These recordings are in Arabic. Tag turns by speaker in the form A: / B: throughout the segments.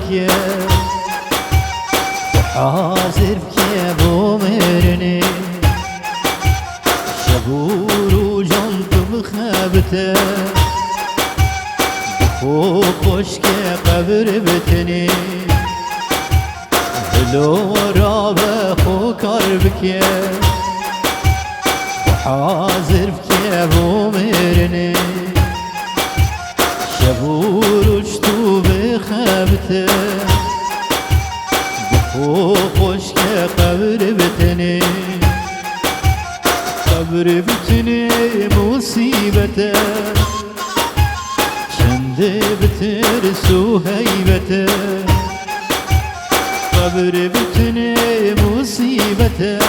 A: بكي وحاضر بكي بومرني شبور وجنط بخابته بخو خشكي قبر بتني لو رابه خو كربكي وحاضر بكي بومرني شبور وجتو بخابته بخو خشكي قبر بتني قبر بتني مصيبته شند بترسو هيبته قبر بتني مصيبته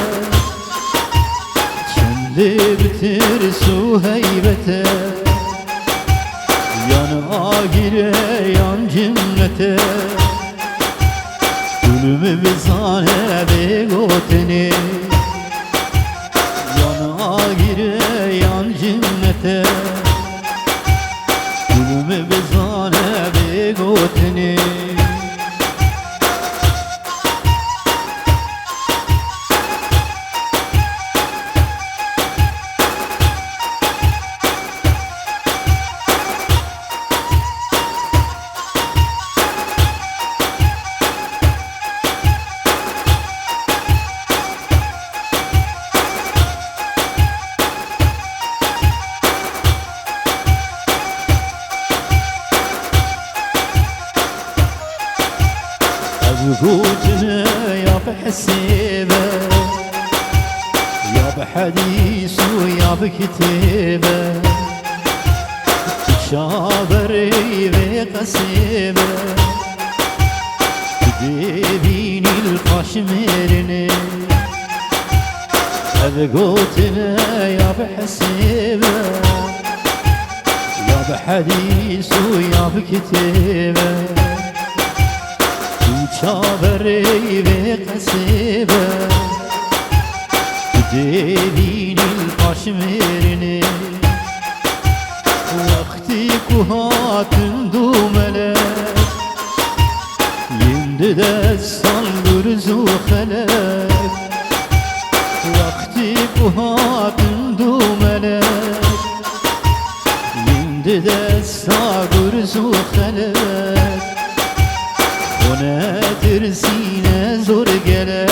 A: شند بترسو هيبته yan agire yan cimnete Gülümü bizane begoteni yan agire yan cimnete Gülümü bizane begoteni وجودنا يا بحسيبه يا بحديث ويا بكتيبه تشابري بقسيبه تديبيني القشمرني وجودنا يا بحسيبه يا بحديث ويا بكتيبه شابري بقسيبه تديني القشمرني وقتي كهات دوملك يندد الصنبر زوخلك وقتي كهات دوملك يندد الصنبر زوخلك ترسينا زور قلك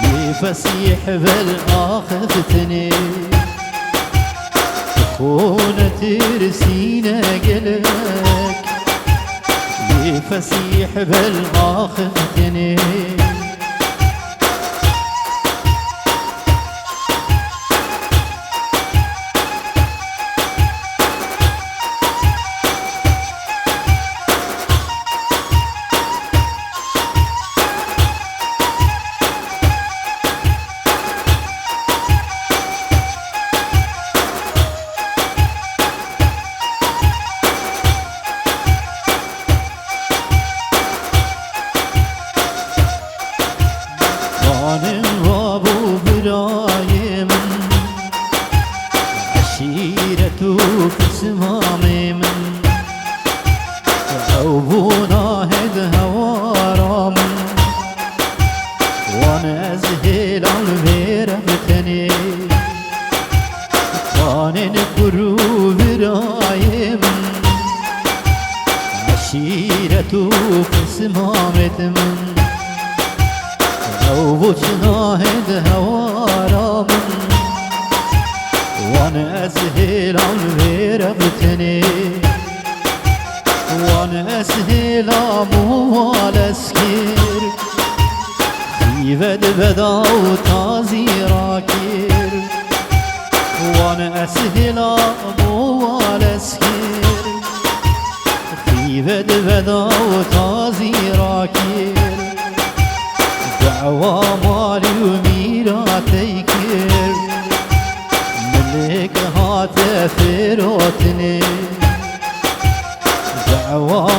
A: يفسيح بالآخفتني خونة ترسينا قلك يفسيح بالآخفتني اسمامي من عوبونا هد هوارا من وانا ازهل البير بتني كان القروب رايم عشيرة اسمامت من عوبونا هد هوارا من وانا اسهل البير بتني وانا اسهل اموال اسكير خيفد بدا وتازي راكير وانا اسهل اموال اسكير خيفد بدا وتازي راكير دعوى مالي وميراتي كير ملك هاتف روتني دعوى